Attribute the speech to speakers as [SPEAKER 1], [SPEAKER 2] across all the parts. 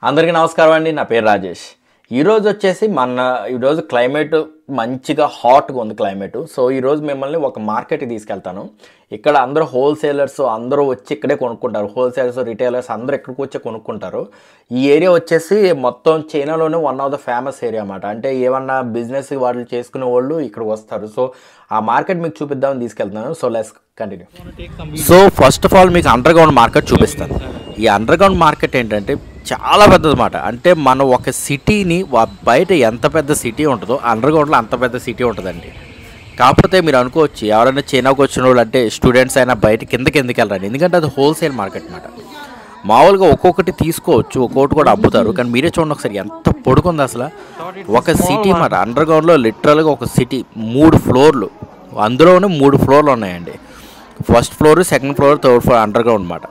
[SPEAKER 1] అందరికీ నమస్కారం అండి. నా పేరు రాజేష్. ఈరోజు వచ్చేసి ఈరోజు క్లైమేట్ మంచిగా హాట్గా ఉంది క్లైమేట్. సో ఈరోజు మిమ్మల్ని ఒక మార్కెట్కి తీసుకెళ్తాను. ఇక్కడ అందరూ హోల్సేలర్స్ అందరూ వచ్చి ఇక్కడే కొనుక్కుంటారు. హోల్సేలర్స్, రిటైలర్స్ అందరూ ఇక్కడికి వచ్చి కొనుక్కుంటారు. ఈ ఏరియా వచ్చేసి మొత్తం చైనాలోనే one of the famous area అన్నమాట. అంటే ఏమన్నా బిజినెస్ వాళ్ళు చేసుకునే వాళ్ళు ఇక్కడికి వస్తారు. సో ఆ మార్కెట్ మీకు చూపిద్దామని తీసుకెళ్తున్నాను. So let's continue. So first of all మీకు అండర్ గ్రౌండ్ మార్కెట్ చూపిస్తాను. ఈ అండర్ గ్రౌండ్ మార్కెట్ ఏంటంటే చాలా పెద్దదన్నమాట. అంటే మనం ఒక సిటీని బయట ఎంత పెద్ద సిటీ ఉంటుందో అండర్ గ్రౌండ్లో అంత పెద్ద సిటీ ఉంటుందండి. కాకపోతే మీరు అనుకోవచ్చు ఎవరైనా చైనాకు వచ్చిన వాళ్ళు అంటే స్టూడెంట్స్ అయినా బయట కిందకి ఎందుకు వెళ్ళరండి, ఎందుకంటే అది హోల్సేల్ మార్కెట్ అన్నమాట. మామూలుగా ఒక్కొక్కటి తీసుకోవచ్చు, ఒక్కొక్కటి కూడా అమ్ముతారు. కానీ మీరే చూడండి ఒకసారి ఎంత పొడుగుంది అసలు. ఒక సిటీ మాట అండర్ గ్రౌండ్లో లిటరల్గా ఒక సిటీ 3 ఫ్లోర్లు, అందులోనే 3 ఫ్లోర్లు ఉన్నాయండి. First floor, second floor, third floor under ground అన్నమాట.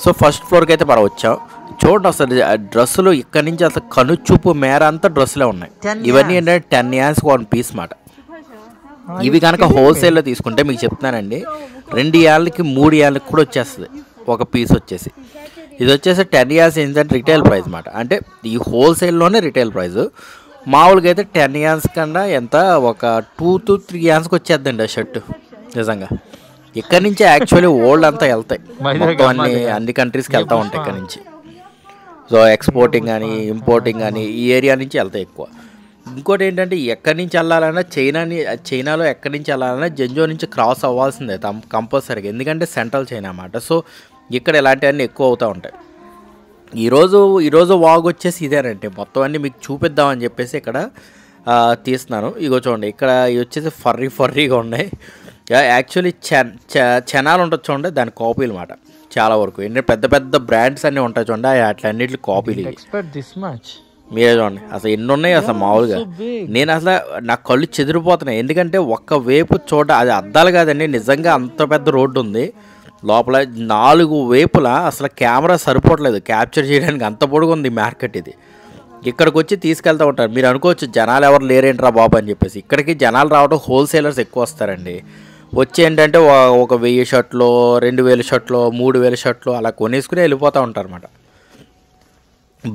[SPEAKER 1] సో ఫస్ట్ ఫ్లోర్కి అయితే మనం వచ్చాం. చూడండి అసలు డ్రెస్సులు ఇక్కడి నుంచి అసలు కనుచూపు మేర అంతా డ్రెస్సులే ఉన్నాయి. ఇవన్నీ ఏంటంటే 10 యాండ్స్కి 1 పీస్ మాట. ఇవి కనుక హోల్సేల్లో తీసుకుంటే మీకు చెప్తున్నానండి 2 ఏళ్ళకి 3 ఏళ్ళకి కూడా వచ్చేస్తుంది ఒక పీస్ వచ్చేసి. ఇది వచ్చేసి 10 యాండ్స్ ఏంటంటే రిటైల్ ప్రైస్ మాట. అంటే ఈ హోల్సేల్లోనే రిటైల్ ప్రైస్. మామూలుగా అయితే 10 యాండ్స్ కన్నా ఎంత ఒక 2 to 3 యాండ్స్కి వచ్చేద్దండి ఆ షర్టు. నిజంగా ఇక్కడ నుంచి యాక్చువల్లీ వరల్డ్ అంతా వెళ్తాయి, మొత్తం అన్ని కంట్రీస్కి వెళ్తూ ఉంటాయి ఇక్కడ నుంచి. సో ఎక్స్పోర్టింగ్ కానీ ఇంపోర్టింగ్ కానీ ఈ ఏరియా నుంచి వెళ్తాయి ఎక్కువ. ఇంకోటి ఏంటంటే ఎక్కడి నుంచి వెళ్ళాలన్నా చైనాలో ఎక్కడి నుంచి వెళ్ళాలన్నా జెంజో నుంచి క్రాస్ అవ్వాల్సిందే కంపల్సరీగా, ఎందుకంటే సెంట్రల్ చైనా అన్నమాట. సో ఇక్కడ ఇలాంటివన్నీ ఎక్కువ అవుతూ ఉంటాయి. ఈరోజు వాగ్ వచ్చేసి ఇదేనండి. మొత్తం అన్నీ మీకు చూపిద్దామని చెప్పేసి ఇక్కడ తీస్తున్నాను. ఇగో చూడండి ఇక్కడ ఇవి వచ్చేసి ఫర్రీగా ఉన్నాయి. యాక్చువల్లీ చెనాలు ఉంటుంది చూడండి, దాని కాపీలు అన్నమాట చాలా వరకు. ఏంటంటే పెద్ద పెద్ద బ్రాండ్స్ అన్నీ ఉంటాయి చూడండి, అట్లన్నిటి కాపీలు. మీరే చూడండి అసలు ఎన్ని ఉన్నాయి అసలు మామూలుగా. నేను అసలు నా కళ్ళు చెదిరిపోతున్నాయి, ఎందుకంటే ఒక్క వైపు అది అద్దాలు కాదండి, నిజంగా అంత పెద్ద రోడ్డు ఉంది. లోపల 4 వైపులా అసలు కెమెరా సరిపోవట్లేదు క్యాప్చర్ చేయడానికి, అంత పొడుగు ఉంది మార్కెట్ ఇది. ఇక్కడికి వచ్చి తీసుకెళ్తూ ఉంటారు. మీరు అనుకోవచ్చు జనాలు ఎవరు లేరేంట్రా బాబు అని చెప్పేసి. ఇక్కడికి జనాలు రావడం హోల్సేలర్స్ ఎక్కువ వస్తారండి. వచ్చి ఏంటంటే ఒక 1000 షర్ట్లు, 2000 షర్ట్లు, 3000 షర్ట్లు అలా కొనేసుకుని వెళ్ళిపోతూ ఉంటారు అన్నమాట.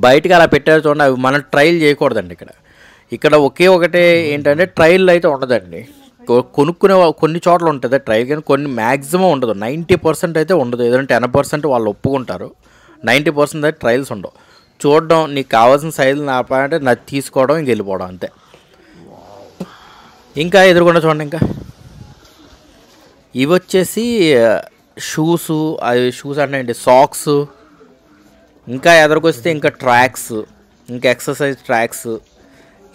[SPEAKER 1] బయటకు అలా పెట్టారు చూడండి, అవి మనం ట్రయల్ చేయకూడదండి. ఇక్కడ ఒకే ఒకటే ఏంటంటే ట్రయల్ అయితే ఉండదండి. కొనుక్కునే కొన్ని చోట్ల ఉంటుంది ట్రయల్, కానీ కొన్ని మ్యాక్సిమం ఉండదు. 90% అయితే ఉండదు. ఏదంటే 10% వాళ్ళు ఒప్పుకుంటారు, 90% అయితే ట్రయల్స్ ఉండవు. చూడడం, నీకు కావాల్సిన సైజులు నాపాలంటే నాకు తీసుకోవడం, ఇంక వెళ్ళిపోవడం అంతే. ఇంకా ఎదురుకుండా చూడండి, ఇంకా ఇవి వచ్చేసి షూస్ అంటే సాక్స్, ఇంకా ఎదురుకొస్తే ఇంకా ట్రాక్స్, ఇంకా ఎక్సర్సైజ్ ట్రాక్స్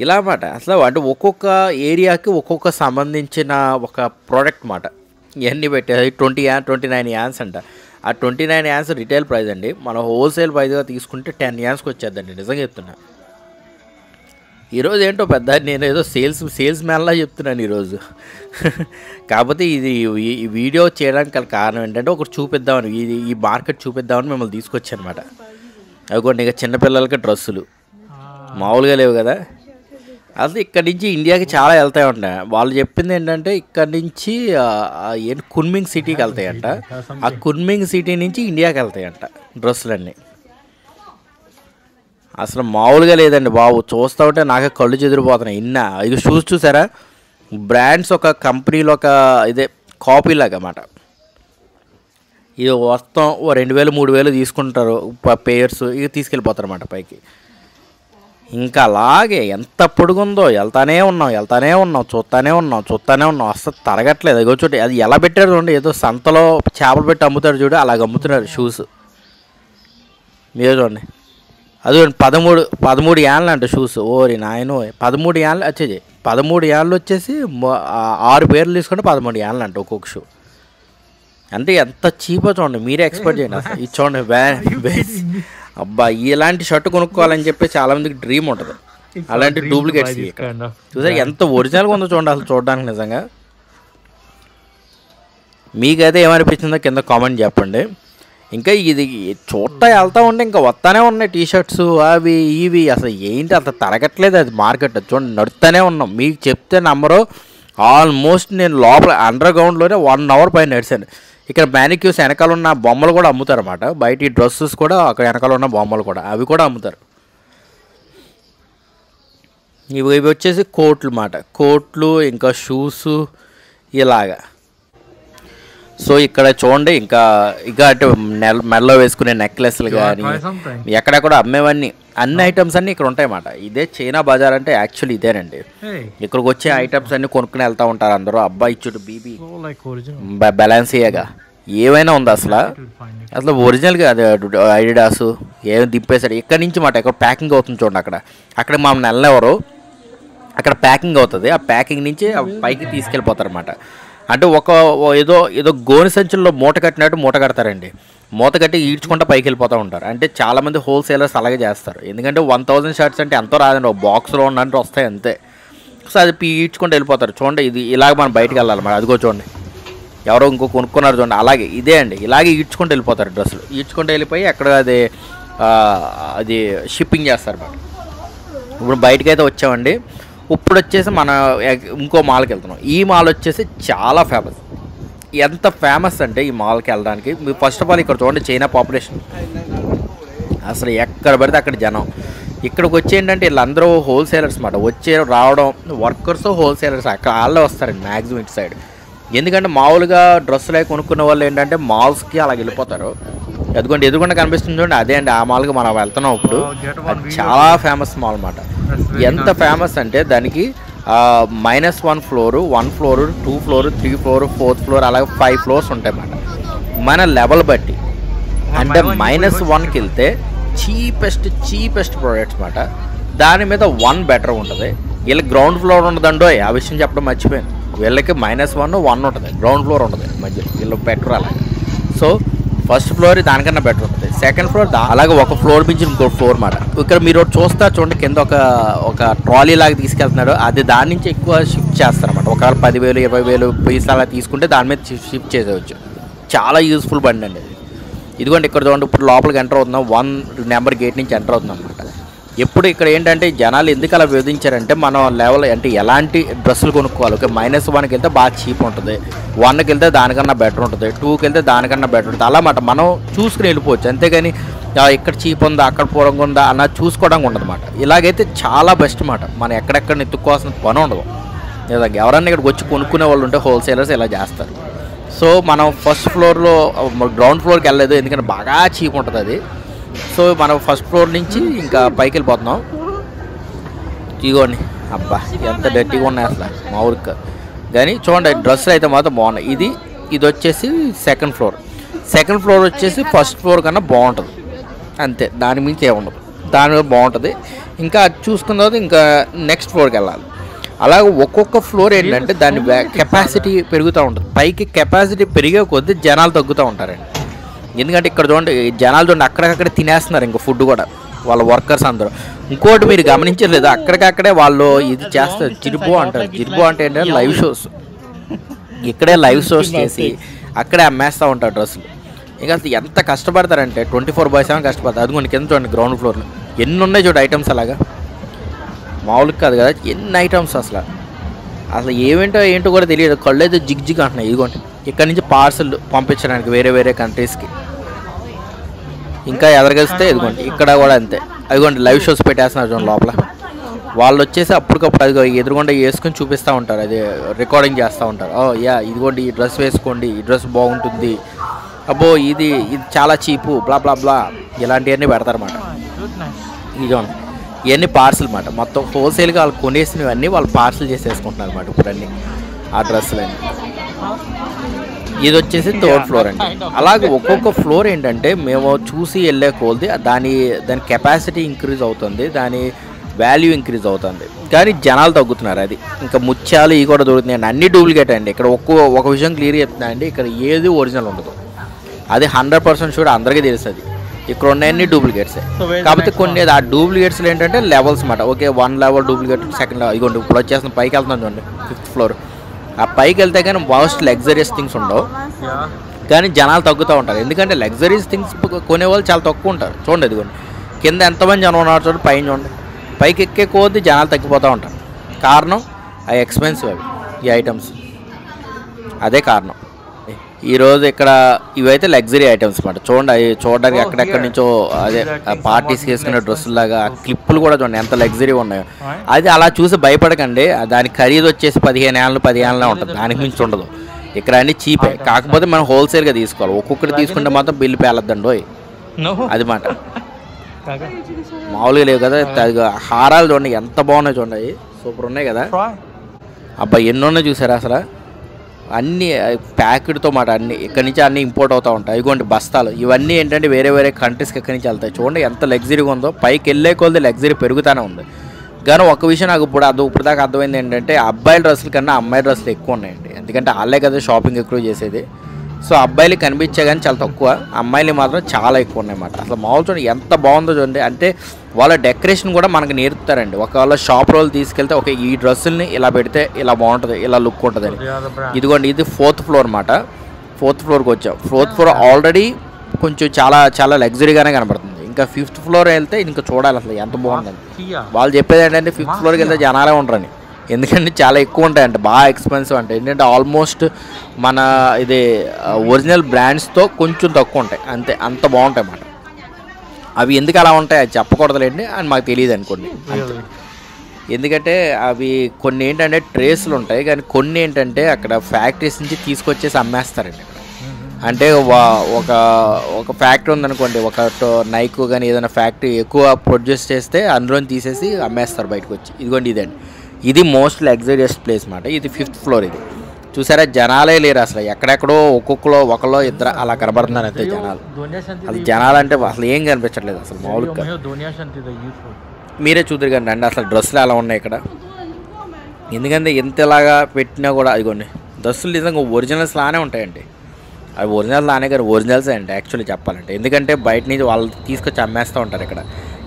[SPEAKER 1] ఇలా అన్నమాట. అసలు అంటే ఒక్కొక్క ఏరియాకి ఒక్కొక్క సంబంధించిన ఒక ప్రోడక్ట్ అన్నమాట. ఇవన్నీ పెట్టేది 29 యాండ్స్ అంట. ఆ 29 యాండ్స్ రిటైల్ ప్రైస్ అండి. మనం హోల్సేల్ ప్రైస్గా తీసుకుంటే 10 యాండ్స్కి వచ్చేద్దండి, నిజంగా చెప్తున్నా. ఈరోజు ఏంటో పెద్ద నేను ఏదో సేల్స్ మ్యాన్లా చెప్తున్నాను ఈరోజు. కాకపోతే ఈ వీడియో చేయడానికి కారణం ఏంటంటే ఒకటి చూపిద్దామని, ఈ మార్కెట్ చూపిద్దామని మిమ్మల్ని తీసుకొచ్చాను అనమాట. అవి కొన్ని ఇక చిన్నపిల్లలకి డ్రెస్సులు మామూలుగా లేవు కదా. అసలు ఇక్కడి నుంచి ఇండియాకి చాలా వెళ్తాయి ఉంటాయి. వాళ్ళు చెప్పింది ఏంటంటే ఇక్కడి నుంచి కున్మింగ్ సిటీకి వెళ్తాయంట. ఆ కున్మింగ్ సిటీ నుంచి ఇండియాకి వెళ్తాయంట డ్రెస్సులన్నీ. అసలు మామూలుగా లేదండి బాబు, చూస్తూ ఉంటే నాకే కళ్ళు చెదిరిపోతున్నాయి. ఇక షూస్ చూసారా, బ్రాండ్స్ ఒక కంపెనీలో ఒక ఇదే కాపీలాగా అన్నమాట. ఇది మొత్తం 2000 3000 తీసుకుంటారు పేయర్స్, ఇక తీసుకెళ్ళిపోతారు అన్నమాట పైకి. ఇంకా అలాగే ఎంత పొడుగుందో వెళ్తానే ఉన్నాం, చూస్తానే ఉన్నాం, అసలు తరగట్లేదు. ఇగో చూడండి అది ఎలా పెట్టారు చూడండి, ఏదో సంతలో చేపలు పెట్టి అమ్ముతారు చూడు, అలాగ అమ్ముతున్నారు షూస్. మీరు చూడండి అది 13 యాండ్లు అంట షూస్. ఓరి నాయనో, 13 యాండ్లు వచ్చేది. 13 యాండ్లు వచ్చేసి 6 పేర్లు తీసుకుంటే 13 యాండ్లు అంట ఒక్కొక్క షూ. అంటే ఎంత చీపో చూడండి, మీరే ఎక్స్పెక్ట్ చేయండి. అసలు ఇది చూడండి, అబ్బా ఇలాంటి షర్ట్ కొనుక్కోవాలని చెప్పి చాలామందికి డ్రీమ్ ఉంటుంది. అలాంటి డూప్లికేట్స్ చూసారు ఎంత ఒరిజినల్గా ఉందో చూడండి అసలు చూడడానికి. నిజంగా మీకైతే ఏమనిపించిందో కింద కామెంట్ చెప్పండి. ఇంకా ఇది చూడటా వెళ్తూ ఉంటే ఇంకా వస్తానే ఉన్నాయి టీషర్ట్స్ అవి ఇవి. అసలు ఏంటి అంత తరగట్లేదు అది మార్కెట్. చూడండి నడుస్తూనే ఉన్నాం, మీకు చెప్తే నమ్మరు. ఆల్మోస్ట్ నేను లోపల అండర్ గ్రౌండ్లోనే 1 అవర్ పైన నడిచాను. ఇక్కడ మ్యానిక్యూస్ వెనకాల ఉన్న బొమ్మలు కూడా అమ్ముతారు అన్నమాట. బయట ఈ డ్రెస్సెస్ కూడా అక్కడ వెనకాల ఉన్న బొమ్మలు కూడా అవి కూడా అమ్ముతారు. ఇవి వచ్చేసి కోట్లు మాట, కోట్లు ఇంకా షూస్ ఇలాగా. సో ఇక్కడ చూడండి, ఇంకా అటు మెడలో వేసుకునే నెక్లెస్లు కానీ ఎక్కడెక్కడ అమ్మేవన్నీ అన్ని ఐటమ్స్ అన్నీ ఇక్కడ ఉంటాయన్నమాట. ఇదే చైనా బజార్ అంటే యాక్చువల్లీ ఇదేనండి. ఇక్కడికి వచ్చే ఐటమ్స్ అన్నీ కొనుక్కుని వెళ్తూ ఉంటారు అందరూ. అబ్బాయి ఇచ్చుడు బీబీ బెలాన్సియాగా ఏమైనా ఉంది అసలు ఒరిజినల్గా అది అడిడాస్ ఏమి దింపేశాడు ఇక్కడి నుంచి మాట. ఇక్కడ ప్యాకింగ్ అవుతుంది చూడండి, అక్కడ మా నెలెవరు అక్కడ ప్యాకింగ్ అవుతుంది. ఆ ప్యాకింగ్ నుంచి పైకి తీసుకెళ్ళిపోతారు అన్నమాట. అంటే ఏదో గోని సంచుల్లో మూట కట్టినట్టు మూట కడతారండి. మూత కట్టి ఈడ్చుకుంటూ పైకి వెళ్ళిపోతూ ఉంటారు. అంటే చాలామంది హోల్సేలర్స్ అలాగే చేస్తారు. ఎందుకంటే 1000 షర్ట్స్ అంటే ఎంతో రాదండి, ఒక బాక్స్లో ఉన్నట్టు వస్తాయి అంతే. సో అది ఈడ్చుకుంటూ వెళ్ళిపోతారు. చూడండి ఇది ఇలాగ మనం బయటకు వెళ్ళాలి మరి. అదిగో చూడండి ఎవరో ఇంకో కొనుక్కున్నారు చూడండి, అలాగే ఇదే అండి. ఇలాగే ఈడ్చుకుంటూ వెళ్ళిపోతారు డ్రెస్సులు. ఈడ్చుకుంటూ వెళ్ళిపోయి అక్కడ అది షిప్పింగ్ చేస్తారు మరి. ఇప్పుడు బయటకైతే వచ్చామండి. ఇప్పుడు వచ్చేసి మన ఇంకో మాల్కి వెళ్తున్నాం. ఈ మాల్ వచ్చేసి చాలా ఫేమస్. ఎంత ఫేమస్ అంటే ఈ మాల్కి వెళ్ళడానికి మీరు ఫస్ట్ ఆఫ్ ఆల్ ఇక్కడ చూడండి, చైనా పాపులేషన్ అసలు ఎక్కడ పడితే అక్కడ జనం. ఇక్కడికి వచ్చి ఏంటంటే వీళ్ళందరూ హోల్సేలర్స్ అన్నమాట. రావడం వర్కర్స్ హోల్సేలర్స్ అక్కడ వాళ్ళే వస్తారండి మ్యాక్సిమం ఇటు సైడ్. ఎందుకంటే మామూలుగా డ్రెస్సులు అవి కొనుక్కునే వాళ్ళు ఏంటంటే మాల్స్కి అలా వెళ్ళిపోతారు. ఎదుగుండా కనిపిస్తుంది చూడండి, అదే అండి ఆ మాల్కి మనం వెళ్తున్నాం ఇప్పుడు. అది చాలా ఫేమస్ మాల్ అన్నమాట. ఎంత ఫేమస్ అంటే దానికి -1 floor, 1 floor, 2 floor, 3 floor, 4th floor అలాగే 5 ఫ్లోర్స్ ఉంటాయి అన్నమాట మన లెవెల్ బట్టి. అంటే -1కి వెళ్తే చీపెస్ట్ ప్రోడక్ట్స్ అన్నమాట. దాని మీద 1 బెటర్ ఉంటుంది. వీళ్ళకి గ్రౌండ్ ఫ్లోర్ ఉండదండో, ఆ విషయం చెప్పడం మర్చిపోయాను. వీళ్ళకి -1, 1 ఉంటుంది, గ్రౌండ్ ఫ్లోర్ ఉంటుంది మధ్యలో. వీళ్ళు బెటర్ అలా. సో ఫస్ట్ ఫ్లోర్ దానికన్నా బెటర్ ఉంటుంది. సెకండ్ ఫ్లోర్ అలాగే ఒక ఫ్లోర్ మించి ఇంకో ఫ్లోర్ మాట. ఇక్కడ మీరు చూస్తా చూడండి, కింద ఒక ట్రాలీ లాగా తీసుకెళ్తున్నాడు. అది దాని నుంచి ఎక్కువ షిఫ్ట్ చేస్తారన్నమాట. ఒకవేళ 10,000, 20,000 పీస్ అలా తీసుకుంటే దాని మీద షిఫ్ట్ చేసేవచ్చు. చాలా యూస్ఫుల్ బండి అండి అది. ఇదిగోండి ఇక్కడ చూడండి, ఇప్పుడు లోపలికి ఎంటర్ అవుతున్నాం. 1 నెంబర్ గేట్ నుంచి ఎంటర్ అవుతున్నాం అన్నమాట. ఎప్పుడు ఇక్కడ ఏంటంటే జనాలు ఎందుకు అలా విధించారంటే మనం లెవెల్ అంటే ఎలాంటి డ్రెస్సులు కొనుక్కోవాలి. ఓకే, -1కి వెళ్తే బాగా చీప్ ఉంటుంది, 1కి వెళ్తే దానికన్నా బెటర్ ఉంటుంది, 2కి వెళ్తే దానికన్నా బెటర్ ఉంటుంది. అలా మాట మనం చూసుకుని వెళ్ళిపోవచ్చు. అంతేగాని ఇక్కడ చీప్ ఉందా అక్కడ పూర్వంగా ఉందా అన్న చూసుకోవడానికి ఉండదు అన్నమాట. ఇలాగైతే చాలా బెస్ట్ మాట. మనం ఎక్కడెక్కడ ఎత్తుక్కోవాల్సిన పని ఉండదు. లేదా ఎవరన్నా ఇక్కడికి వచ్చి కొనుక్కునే వాళ్ళు ఉంటే హోల్సేలర్స్ ఇలా చేస్తారు. సో మనం ఫస్ట్ ఫ్లోర్లో గ్రౌండ్ ఫ్లోర్కి వెళ్ళలేదు, ఎందుకంటే బాగా చీప్ ఉంటుంది అది. సో మనం ఫస్ట్ ఫ్లోర్ నుంచి ఇంకా పైకి వెళ్ళిపోతున్నాం. ఇదిగోండి అబ్బా ఎంత డర్టీగా ఉన్నాయి అసలు మా ఊరికి. కానీ చూడండి డ్రెస్సులు అయితే మాత్రం బాగున్నాయి. ఇది వచ్చేసి సెకండ్ ఫ్లోర్ వచ్చేసి ఫస్ట్ ఫ్లోర్ కన్నా బాగుంటుంది అంతే, దాని మించి ఏముండదు. దాని మీద బాగుంటుంది. ఇంకా అది చూసుకున్న తర్వాత ఇంకా నెక్స్ట్ ఫ్లోర్కి వెళ్ళాలి. అలాగే ఒక్కొక్క ఫ్లోర్ ఏంటంటే దాని కెపాసిటీ పెరుగుతూ ఉంటుంది. పైకి కెపాసిటీ పెరిగే కొద్దీ జనాలు తగ్గుతూ ఉంటారండి. ఎందుకంటే ఇక్కడ చూడండి జనాలు చూడండి అక్కడికక్కడ తినేస్తున్నారు ఇంకా ఫుడ్ కూడా వాళ్ళ వర్కర్స్ అందరూ. ఇంకోటి మీరు గమనించలేదు, అక్కడికక్కడే వాళ్ళు ఇది చేస్తారు, జిర్బో అంటారు. జిర్బో అంటే ఏంటంటే లైవ్ షోస్. ఇక్కడే లైవ్ షోస్ చేసి అక్కడే అమ్మేస్తూ ఉంటారు డ్రెస్సులు. ఇంకా అసలు ఎంత కష్టపడతారంటే 24/7 కష్టపడతారు. అది కొన్ని కింద చూడండి గ్రౌండ్ ఫ్లోర్లో ఎన్ని ఉన్నాయి చూడండి ఐటమ్స్. అలాగా మామూలుగా కాదు కదా, ఎన్ని ఐటమ్స్ అసలు ఏంటో కూడా తెలియదు. కళ్ళు అయితే జిగ్ అంటున్నాయి. ఇదిగోండి ఇక్కడ నుంచి పార్సల్ పంపించడానికి వేరే కంట్రీస్కి. ఇంకా ఎదరగలిస్తే ఇదిగోండి ఇక్కడ కూడా అంతే. అదిగోండి లైవ్ షోస్ పెట్టేస్తున్నారు చూడండి లోపల. వాళ్ళు వచ్చేసి అప్పటికప్పుడు అది ఎదురుగుండా వేసుకొని చూపిస్తూ ఉంటారు, అది రికార్డింగ్ చేస్తూ ఉంటారు. ఇదిగోండి ఈ డ్రెస్ వేసుకోండి, ఈ డ్రెస్ బాగుంటుంది, అబ్బో ఇది చాలా చీపు, బ్లా ఇలాంటివన్నీ పెడతారన్నమాట. ఇదిగోండి ఇవన్నీ పార్సిల్ అన్నమాట. మొత్తం హోల్సేల్గా వాళ్ళు కొనేసినవన్నీ వాళ్ళు పార్సిల్ చేసేసుకుంటున్నారు అన్నమాట ఇప్పుడు అన్నీ ఆ డ్రెస్సులన్నీ. ఇది వచ్చేసి 3rd ఫ్లోర్ అండి. అలాగే ఒక్కొక్క ఫ్లోర్ ఏంటంటే మేము చూసి వెళ్ళే కొలది దాని కెపాసిటీ ఇంక్రీజ్ అవుతుంది, దాని వాల్యూ ఇంక్రీజ్ అవుతుంది, కానీ జనాలు తగ్గుతున్నారు. అది ఇంకా ముత్యాలు ఇవి కూడా దొరుకుతున్నాయండి, అన్ని డూప్లికేట్ అండి. ఇక్కడ ఒక విషయం క్లియర్గా చెప్తున్నాయండి, ఇక్కడ ఏది ఒరిజినల్ ఉండదు. అది 100% షూర్, అందరికీ తెలుస్తుంది. ఇక్కడ ఉన్నాయన్నీ డూప్లికేట్సే. కాకపోతే కొన్ని ఆ డూప్లికేట్స్లో ఏంటంటే లెవెల్స్ అన్నమాట. Okay 1 level duplicate, second level. ఇదిగోండి ఇప్పుడు వచ్చేసిన పైకి వెళ్తున్నాం చూడండి 5th ఫ్లోర్. ఆ పైకి వెళ్తే కానీ మోస్ట్ లగ్జరియస్ థింగ్స్ ఉండవు, కానీ జనాలు తగ్గుతూ ఉంటారు. ఎందుకంటే లగ్జరీస్ థింగ్స్ కొనేవాళ్ళు చాలా తక్కువ ఉంటారు. చూడండి ఇదిగోండి కింద ఎంతమంది జనం ఉన్నారు చూడండి, పైన చూడండి. పైకి ఎక్కే కొద్దీ జనాలు తగ్గిపోతూ ఉంటారు. కారణం అవి ఎక్స్పెన్సివ్, అవి ఈ ఐటమ్స్, అదే కారణం. ఈరోజు ఇక్కడ ఇవైతే లగ్జరీ ఐటమ్స్ అన్నమాట. చూడండి, అవి చూడడానికి ఎక్కడెక్కడి నుంచో అదే పార్టీస్ వేసుకునే డ్రెస్సులాగా క్లిప్పులు కూడా చూడండి ఎంత లగ్జరీ ఉన్నాయో. అది అలా చూసి భయపడకండి, దాని ఖరీదు వచ్చేసి 15 ఏళ్ళ ఉంటుంది, దానికి మించి ఉండదు. ఇక్కడ అన్ని చీపే, కాకపోతే మనం హోల్సేల్గా తీసుకోవాలి. ఒక్కొక్కటి తీసుకుంటే మాత్రం బిల్లు పేలద్దండి అది మాట. మామూలుగా లేవు కదా. హారాలు చూడండి ఎంత బాగున్నాయి, చూడండి సూపర్ ఉన్నాయి కదా. అబ్బాయి ఎన్ని ఉన్నాయి చూసారా అసలు, అన్నీ ప్యాకెట్తో మాట. అన్నీ ఇక్కడి నుంచి అన్నీ ఇంపోర్ట్ అవుతూ ఉంటాయి. ఇదిగోండి బస్తాలు, ఇవన్నీ ఏంటంటే వేరే వేరే కంట్రీస్కి ఎక్కడి నుంచి వెళ్తాయి. చూడండి ఎంత లగ్జరీగా ఉందో, పైకి వెళ్ళే కొద్ది లగ్జరీ పెరుగుతూనే ఉంది. కానీ ఒక విషయం నాకు ఇప్పుడు దాకా అర్థమైంది ఏంటంటే, అబ్బాయిల డ్రెస్సుల కన్నా అమ్మాయి డ్రెస్సులు ఎక్కువ ఉన్నాయండి. ఎందుకంటే వాళ్ళే కదా షాపింగ్ ఎక్కువ చేసేది. సో అబ్బాయిలు కనిపించే కానీ చాలా తక్కువ, అమ్మాయిలు మాత్రం చాలా ఎక్కువ ఉన్నాయన్నమాట. అసలు మామూలు చూడండి ఎంత బాగుందో చూడండి. అంటే వాళ్ళ డెకరేషన్ కూడా మనకు నేర్పుతారండి. ఒకవేళ షాప్ రోజులు తీసుకెళ్తే ఓకే ఈ డ్రెస్సుల్ని ఇలా పెడితే ఇలా బాగుంటుంది, ఇలా లుక్ ఉంటుంది అని. ఇదిగోండి ఇది 4th ఫ్లోర్ అన్నమాట. 4th ఫ్లోర్కి వచ్చాం. 4th ఫ్లోర్ ఆల్రెడీ కొంచెం చాలా చాలా లగ్జరీగానే కనబడుతుంది. ఇంకా 5th ఫ్లోర్ వెళ్తే ఇంకా చూడాలి అసలు ఎంత బాగుంటుంది. వాళ్ళు చెప్పేది ఏంటంటే 5th ఫ్లోర్కి వెళ్తే జనాలే ఉంటారని, ఎందుకంటే చాలా ఎక్కువ ఉంటాయంట, బాగా ఎక్స్పెన్సివ్ అంటే. ఏంటంటే ఆల్మోస్ట్ మన ఇది ఒరిజినల్ బ్రాండ్స్తో కొంచెం తక్కువ ఉంటాయి అంతే, అంత బాగుంటాయి అన్నమాట. అవి ఎందుకు అలా ఉంటాయి అది చెప్పకూడదులేండి అని మాకు తెలియదు అనుకోండి అంతే. ఎందుకంటే అవి కొన్ని ఏంటంటే ట్రేస్లు ఉంటాయి, కానీ కొన్ని ఏంటంటే అక్కడ ఫ్యాక్టరీస్ నుంచి తీసుకొచ్చేసి అమ్మేస్తారండి. అంటే ఒక ఫ్యాక్టరీ ఉందనుకోండి, ఒక నైక్ కానీ ఏదైనా ఫ్యాక్టరీ ఎక్కువ ప్రొడ్యూస్ చేస్తే అందులో తీసేసి అమ్మేస్తారు బయటకు వచ్చి. ఇదిగోండి ఇదండి, ఇది మోస్ట్ లగ్జరియస్ ప్లేస్ అన్నమాట. ఇది 5th ఫ్లోర్. ఇది చూసారా జనాలే లేరు అసలు, ఎక్కడెక్కడో ఒకళ్ళో ఇద్దరు అలా కనబడుతున్నారు అంతే జనాలు. అసలు జనాలు అంటే అసలు ఏం కనిపించట్లేదు అసలు మామూలుగా. మీరే చూద్దరు కానీ రండి అసలు డ్రెస్సులు ఎలా ఉన్నాయి ఇక్కడ. ఎందుకంటే ఎంతలాగా పెట్టినా కూడా ఇదిగోండి డ్రెస్సులు నిజంగా ఒరిజినల్స్ లానే ఉంటాయండి. అవి ఒరిజినల్స్ లానే కానీ ఒరిజినల్సే అండి యాక్చువల్లీ చెప్పాలంటే. ఎందుకంటే బయట నుంచి వాళ్ళు తీసుకొచ్చి అమ్మేస్తూ ఉంటారు ఇక్కడ.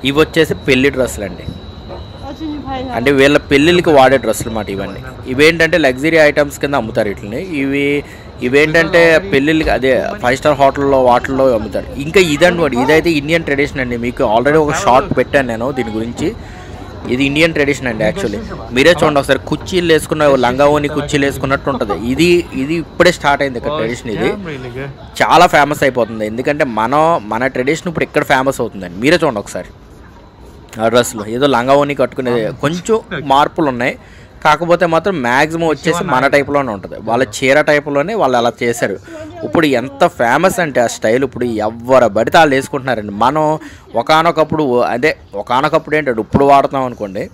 [SPEAKER 1] ఇవి వచ్చేసి పెళ్లి డ్రెస్సులు అండి, అంటే వీళ్ళ పెళ్ళిళ్ళకి వాడే డ్రెస్సులు అన్నమాట ఇవన్నీ. ఇవేంటంటే లగ్జరీ ఐటమ్స్ కింద అమ్ముతారు వీటిని. ఇవేంటంటే పెళ్ళిళ్ళకి అదే 5 స్టార్ హోటల్లో వాటిల్లో అమ్ముతారు. ఇంకా ఇదండి, ఇదైతే ఇండియన్ ట్రెడిషన్ అండి. మీకు ఆల్రెడీ ఒక షార్ట్ పెట్టాను నేను దీని గురించి. ఇది ఇండియన్ ట్రెడిషన్ అండి యాక్చువల్లీ. మీరే చూడండి ఒకసారి, కుర్చీలు వేసుకున్న లంగావోని కుర్చీలు వేసుకున్నట్టు ఉంటుంది. ఇది ఇప్పుడే స్టార్ట్ అయింది ఇక్కడ ట్రెడిషన్. ఇది చాలా ఫేమస్ అయిపోతుంది, ఎందుకంటే మన ట్రెడిషన్ ఇప్పుడు ఇక్కడ ఫేమస్ అవుతుందండి. మీరే చూడండి ఒకసారి ఆ డ్రెస్సులు, ఏదో లంగావోని కట్టుకునేది కొంచెం మార్పులు ఉన్నాయి, కాకపోతే మాత్రం మ్యాక్సిమం వచ్చేసి మన టైప్లోనే ఉంటుంది. వాళ్ళ చీర టైప్లోనే వాళ్ళు అలా చేశారు. ఇప్పుడు ఎంత ఫేమస్ అంటే ఆ స్టైల్ ఇప్పుడు ఎవరు పడితే వాళ్ళు వేసుకుంటున్నారండి. మనం ఒకానొకప్పుడు ఏంటంటే ఇప్పుడు వాడుతున్నాం అనుకోండి,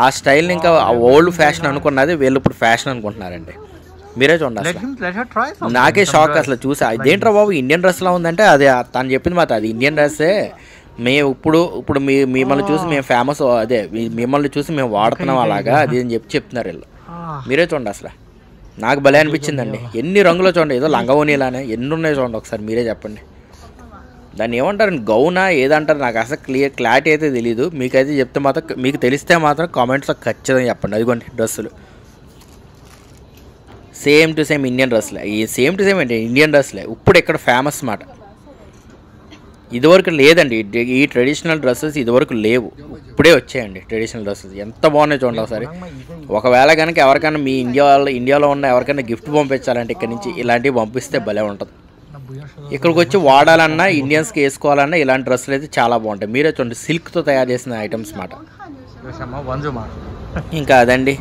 [SPEAKER 1] ఆ స్టైల్ని ఇంకా ఓల్డ్ ఫ్యాషన్ అనుకున్నది వీళ్ళు ఇప్పుడు ఫ్యాషన్ అనుకుంటున్నారండి. మీరే చూడండి అసలు నాకే షాక్ అసలు చూసా, ఇదేంట్రా బాబు ఇండియన్ డ్రెస్లా ఉందంటే అది తను చెప్పింది మాత్రం అది ఇండియన్ డ్రెస్సే. మేము ఇప్పుడు మిమ్మల్ని చూసి మేము ఫేమస్, అదే మిమ్మల్ని చూసి మేము వాడుతున్నాం అలాగా అది అని చెప్తున్నారు వీళ్ళు. మీరే చూడండి అసలు నాకు భలే అనిపించిందండి. ఎన్ని రంగులో చూడండి, ఏదో లంగవోనీలానే ఎన్ని ఉన్నాయి చూడండి ఒకసారి మీరే చెప్పండి. దాన్ని ఏమంటారు, గౌనా ఏదంటారు నాకు అసలు క్లారిటీ అయితే తెలీదు. మీకైతే చెప్తే మాత్రం, మీకు తెలిస్తే మాత్రం కామెంట్స్లో ఖచ్చితంగా చెప్పండి. అదిగోండి డ్రెస్సులు సేమ్ టు సేమ్ ఇండియన్ డ్రెస్సులే. ఈ సేమ్ టు సేమ్ ఏంటి ఇండియన్ డ్రెస్సులే ఇప్పుడు ఇక్కడ ఫేమస్ మాట. ఇదివరకు లేదండి ఈ ట్రెడిషనల్ డ్రెస్సెస్, ఇదివరకు లేవు, ఇప్పుడే వచ్చాయండి ట్రెడిషనల్ డ్రెస్సెస్. ఎంత బాగున్నాయి చూడండి ఒకసారి. ఒకవేళ కనుక ఎవరికైనా మీ ఇండియాలో ఉన్న ఎవరికైనా గిఫ్ట్ పంపించాలంటే ఇక్కడ నుంచి ఇలాంటివి పంపిస్తే భలే ఉంటుంది. ఇక్కడికి వచ్చి వాడాలన్నా ఇండియన్స్కి వేసుకోవాలన్నా ఇలాంటి డ్రెస్సులు అయితే చాలా బాగుంటాయి. మీరే చూడండి సిల్క్తో తయారు చేసిన ఐటమ్స్ మాట. ఇంకా అదండి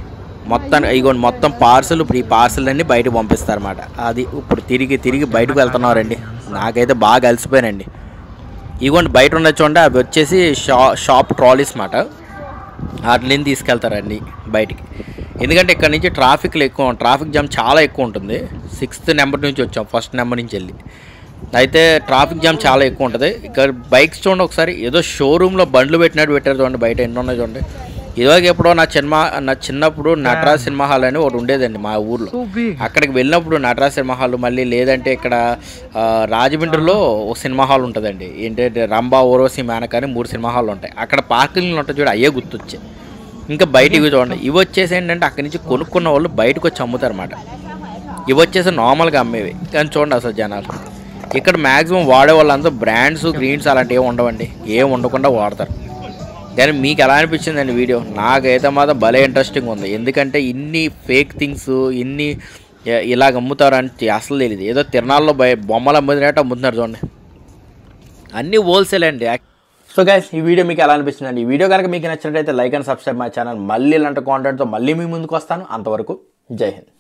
[SPEAKER 1] మొత్తం పార్సల్. ఇప్పుడు ఈ పార్సల్ అన్నీ బయటకు పంపిస్తారన్నమాట. అది ఇప్పుడు తిరిగి బయటకు వెళ్తున్నారండి. నాకైతే బాగా అలసిపోయానండి. ఇదిగోండి బయట ఉన్న చూడండి, అవి వచ్చేసి షాప్ ట్రాలీస్ మాట. వాటిని తీసుకెళ్తారండి బయటికి, ఎందుకంటే ఇక్కడ నుంచి ట్రాఫిక్ జామ్ చాలా ఎక్కువ ఉంటుంది. 6th నెంబర్ నుంచి వచ్చాం, 1st నెంబర్ నుంచి వెళ్ళి. అయితే ట్రాఫిక్ జామ్ చాలా ఎక్కువ ఉంటుంది. ఇక్కడ బైక్స్ చూడండి ఒకసారి, ఏదో షోరూంలో బండ్లు పెట్టినట్టు పెట్టారు చూడండి. బయట ఎన్ని ఉన్నాయి చూడండి. ఇదివరకు ఎప్పుడో నా చిన్నప్పుడు నటరాజ్ సినిమా హాల్ అని ఒకటి ఉండేదండి మా ఊర్లో. అక్కడికి వెళ్ళినప్పుడు నటరాజ్ సినిమా హాల్, మళ్ళీ లేదంటే ఇక్కడ రాజమండ్రిలో ఒక సినిమా హాల్ ఉంటుందండి. ఏంటంటే రంభా, ఊర్వశి, మేనక అని 3 సినిమా హాల్ ఉంటాయి. అక్కడ పార్కింగ్లు ఉంటాయి చూడ, అయ్యే గుర్తొచ్చాయి. ఇంకా బయటికి చూడండి, ఇవి వచ్చేసి ఏంటంటే అక్కడి నుంచి కొనుక్కున్న వాళ్ళు బయటకు వచ్చి అమ్ముతారు అన్నమాట. ఇవి వచ్చేసి నార్మల్గా అమ్మేవి. కానీ చూడండి అసలు జనాలు ఇక్కడ మ్యాక్సిమం వాడే వాళ్ళంతా బ్రాండ్స్, గ్రీన్స్ అలాంటివి ఏమి ఉండవండి, ఏం ఉండకుండా వాడతారు. కానీ మీకు ఎలా అనిపించిందండి వీడియో? నాకైతే మాత్రం భలే ఇంట్రెస్టింగ్ ఉంది. ఎందుకంటే ఇన్ని ఫేక్ థింగ్స్, ఇన్ని ఇలాగ అమ్ముతారని అసలు తెలియదు. ఏదో తిరణాల్లో బొమ్మలు అమ్ముతున్నట్టు అమ్ముతున్నారు చూడండి. అన్నీ హోల్సేల్ అండి. సో గైస్, ఈ వీడియో మీకు ఎలా అనిపిస్తుందండి? ఈ వీడియో కనుక మీకు నచ్చినట్లయితే like and subscribe my channel. మళ్ళీ ఇలాంటి కాంటెంట్తో మళ్ళీ మీ ముందుకు వస్తాను. అంతవరకు జై హింద్.